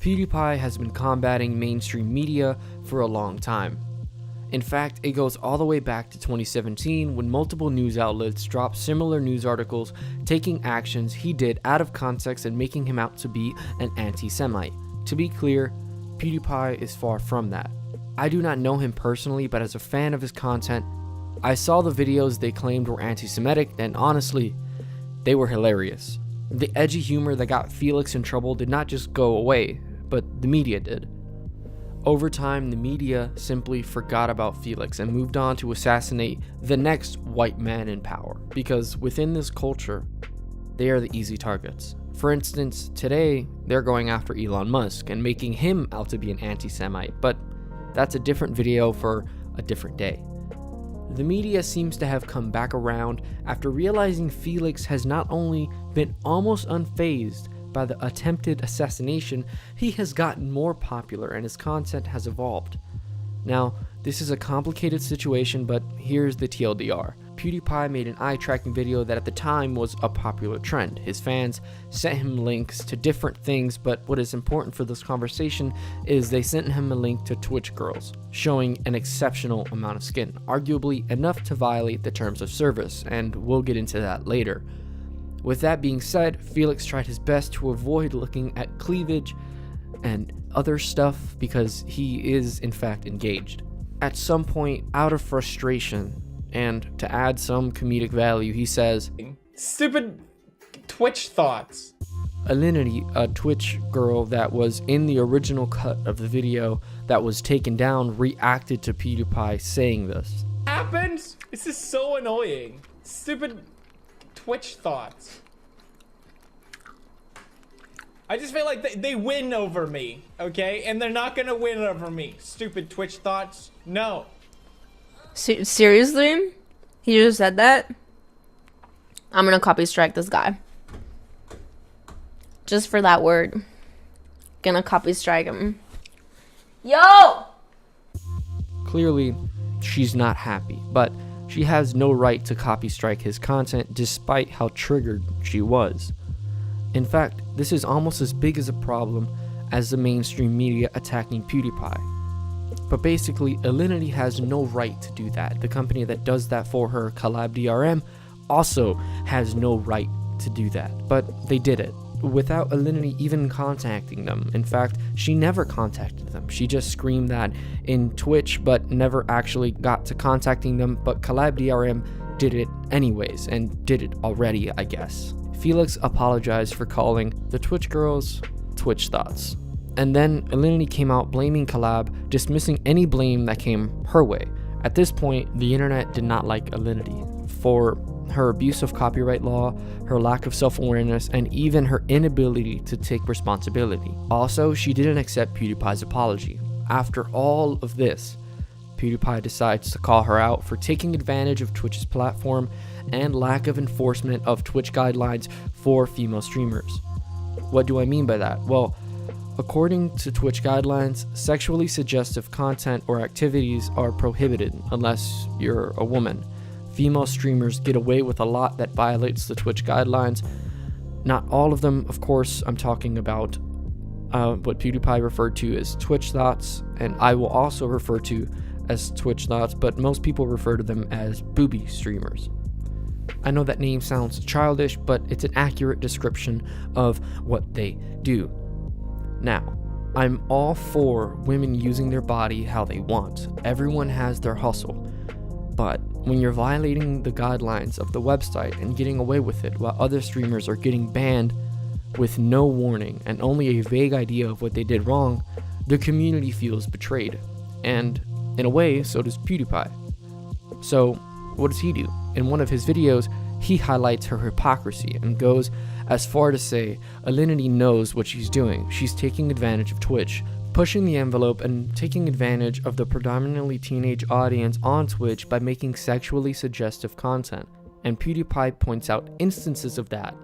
PewDiePie has been combating mainstream media for a long time. In fact, it goes all the way back to 2017 when multiple news outlets dropped similar news articles taking actions he did out of context and making him out to be an anti-Semite. To be clear, PewDiePie is far from that. I do not know him personally, but as a fan of his content, I saw the videos they claimed were anti-Semitic, and honestly, they were hilarious. The edgy humor that got Felix in trouble did not just go away, but the media did. Over time, the media simply forgot about Felix and moved on to assassinate the next white man in power, because within this culture, they are the easy targets. For instance, today, they're going after Elon Musk and making him out to be an anti-Semite, but that's a different video for a different day. The media seems to have come back around after realizing Felix has not only been almost unfazed by the attempted assassination, he has gotten more popular and his content has evolved. Now, this is a complicated situation, but here's the TLDR. PewDiePie made an eye-tracking video that at the time was a popular trend. His fans sent him links to different things, but what is important for this conversation is they sent him a link to Twitch girls, showing an exceptional amount of skin, arguably enough to violate the terms of service, and we'll get into that later. With that being said, Felix tried his best to avoid looking at cleavage and other stuff because he is in fact engaged. At some point, out of frustration, and to add some comedic value, he says, "Stupid Twitch thoughts." Alinity, a Twitch girl that was in the original cut of the video that was taken down, reacted to PewDiePie saying this. Happens? This is so annoying. Stupid Twitch thoughts. I just feel like they win over me, okay? And they're not gonna win over me. Stupid Twitch thoughts. No. Seriously? He just said that? I'm gonna copy strike this guy. Just for that word. Gonna copy strike him. Yo! Clearly, she's not happy, but she has no right to copy strike his content despite how triggered she was. In fact, this is almost as big as a problem as the mainstream media attacking PewDiePie. But basically, Alinity has no right to do that. The company that does that for her, CollabDRM, also has no right to do that. But they did it, without Alinity even contacting them. In fact, she never contacted them. She just screamed that in Twitch, but never actually got to contacting them. But CollabDRM did it anyways, and did it already, I guess. Felix apologized for calling the Twitch girls Twitch thoughts. And then Alinity came out blaming Collab, dismissing any blame that came her way. At this point, the internet did not like Alinity for her abuse of copyright law, her lack of self-awareness, and even her inability to take responsibility. Also, she didn't accept PewDiePie's apology. After all of this, PewDiePie decides to call her out for taking advantage of Twitch's platform and lack of enforcement of Twitch guidelines for female streamers. What do I mean by that? Well, according to Twitch guidelines, sexually suggestive content or activities are prohibited unless you're a woman. Female streamers get away with a lot that violates the Twitch guidelines. Not all of them, of course. I'm talking about what PewDiePie referred to as Twitch thoughts, and I will also refer to as Twitch thoughts, but most people refer to them as booby streamers. I know that name sounds childish, but it's an accurate description of what they do. Now, I'm all for women using their body how they want. Everyone has their hustle. But when you're violating the guidelines of the website and getting away with it while other streamers are getting banned with no warning and only a vague idea of what they did wrong, the community feels betrayed. And in a way, so does PewDiePie. So, what does he do? In one of his videos, he highlights her hypocrisy and goes as far to say Alinity knows what she's doing. She's taking advantage of Twitch, pushing the envelope and taking advantage of the predominantly teenage audience on Twitch by making sexually suggestive content. And PewDiePie points out instances of that.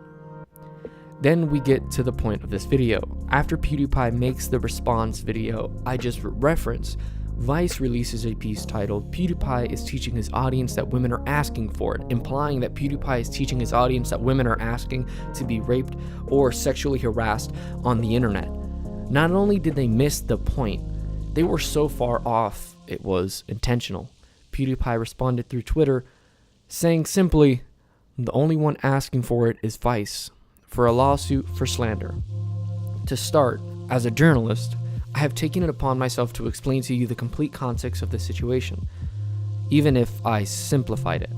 Then we get to the point of this video. After PewDiePie makes the response video I just referenced, Vice releases a piece titled "PewDiePie is teaching his audience that women are asking for it," implying that PewDiePie is teaching his audience that women are asking to be raped or sexually harassed on the internet. Not only did they miss the point, they were so far off it was intentional. PewDiePie responded through Twitter, saying simply, "The only one asking for it is Vice, for a lawsuit for slander." To start, as a journalist, I have taken it upon myself to explain to you the complete context of the situation, even if I simplified it,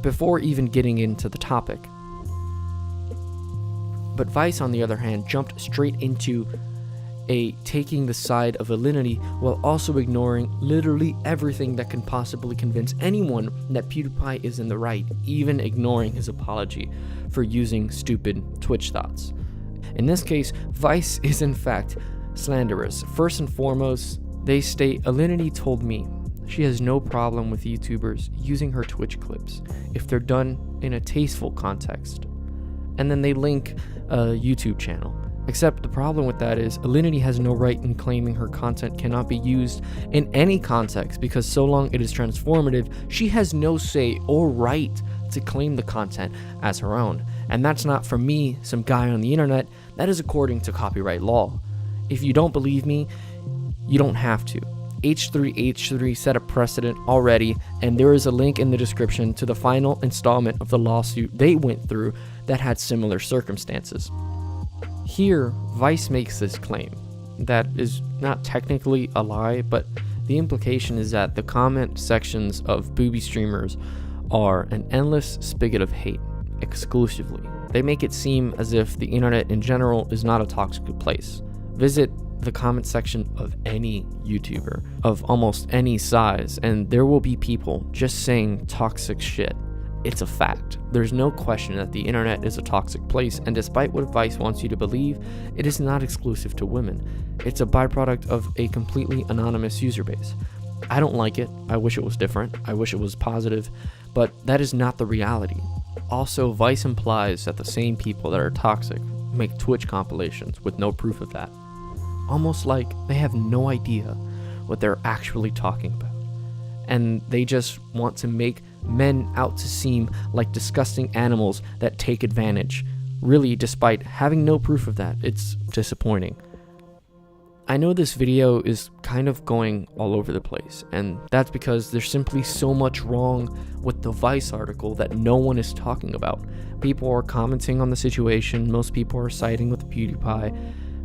before even getting into the topic. But Vice, on the other hand, jumped straight into taking the side of Alinity while also ignoring literally everything that can possibly convince anyone that PewDiePie is in the right, even ignoring his apology for using stupid Twitch thoughts. In this case, Vice is in fact slanderous. First and foremost, they state, "Alinity told me she has no problem with YouTubers using her Twitch clips if they're done in a tasteful context." And then they link a YouTube channel. Except the problem with that is Alinity has no right in claiming her content cannot be used in any context, because so long it is transformative, she has no say or right to claim the content as her own. And that's not from me, some guy on the internet. That is according to copyright law. If you don't believe me, you don't have to. H3H3 set a precedent already, and there is a link in the description to the final installment of the lawsuit they went through that had similar circumstances. Here, Vice makes this claim that is not technically a lie, but the implication is that the comment sections of booby streamers are an endless spigot of hate, exclusively. They make it seem as if the internet in general is not a toxic place. Visit the comment section of any YouTuber of almost any size, and there will be people just saying toxic shit. It's a fact. There's no question that the internet is a toxic place, and despite what Vice wants you to believe, it is not exclusive to women. It's a byproduct of a completely anonymous user base. I don't like it. I wish it was different. I wish it was positive, but that is not the reality. Also, Vice implies that the same people that are toxic make Twitch compilations with no proof of that. Almost like they have no idea what they're actually talking about. And they just want to make men out to seem like disgusting animals that take advantage. Really, despite having no proof of that, it's disappointing. I know this video is kind of going all over the place, and that's because there's simply so much wrong with the Vice article that no one is talking about. People are commenting on the situation, most people are siding with PewDiePie,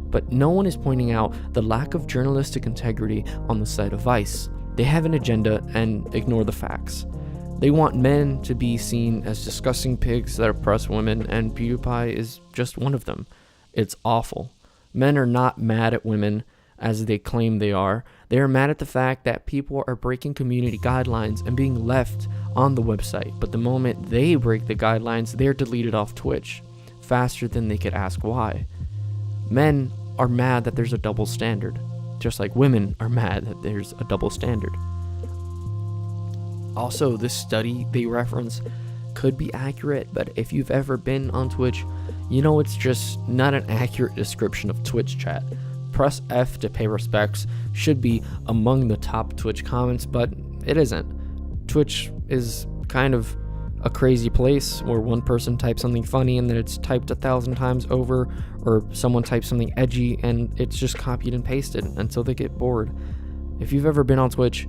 but no one is pointing out the lack of journalistic integrity on the side of Vice. They have an agenda and ignore the facts. They want men to be seen as disgusting pigs that oppress women, and PewDiePie is just one of them. It's awful. Men are not mad at women as they claim they are. They are mad at the fact that people are breaking community guidelines and being left on the website. But the moment they break the guidelines, they're deleted off Twitch faster than they could ask why. Men are mad that there's a double standard, just like women are mad that there's a double standard. Also, this study they reference could be accurate, but if you've ever been on Twitch, you know it's just not an accurate description of Twitch chat. Press F to pay respects should be among the top Twitch comments, but it isn't. Twitch is kind of a crazy place where one person types something funny and then it's typed 1,000 times over, or someone types something edgy and it's just copied and pasted until they get bored. If you've ever been on Twitch,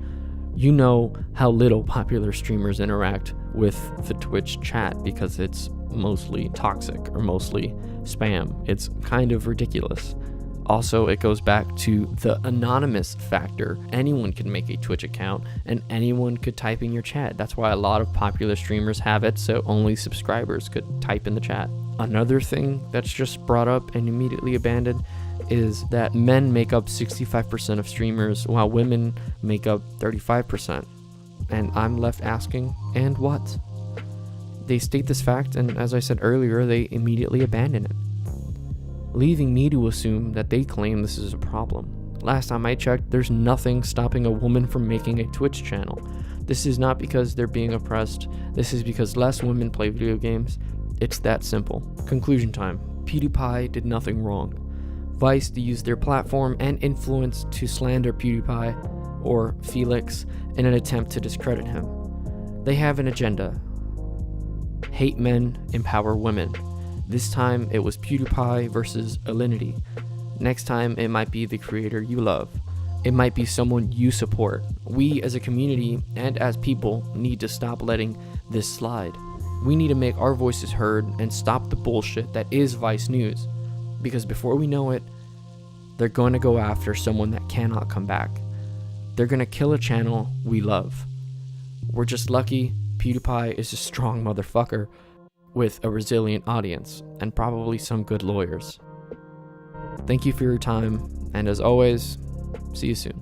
you know how little popular streamers interact with the Twitch chat because it's mostly toxic or mostly spam. It's kind of ridiculous. Also, it goes back to the anonymous factor. Anyone can make a Twitch account and anyone could type in your chat. That's why a lot of popular streamers have it, so only subscribers could type in the chat. Another thing that's just brought up and immediately abandoned is that men make up 65% of streamers while women make up 35%. And I'm left asking, and what? They state this fact, and as I said earlier, they immediately abandon it, leaving me to assume that they claim this is a problem. Last time I checked, there's nothing stopping a woman from making a Twitch channel. This is not because they're being oppressed. This is because less women play video games. It's that simple. Conclusion time. PewDiePie did nothing wrong. Vice used their platform and influence to slander PewDiePie, or Felix, in an attempt to discredit him. They have an agenda. Hate men, empower women. This time it was PewDiePie versus Alinity. Next time, it might be the creator you love. It might be someone you support. We as a community and as people need to stop letting this slide. We need to make our voices heard and stop the bullshit that is Vice News. Because before we know it, they're going to go after someone that cannot come back. They're going to kill a channel we love. We're just lucky Pewdiepie is a strong motherfucker with a resilient audience and probably some good lawyers. Thank you for your time, and as always, see you soon.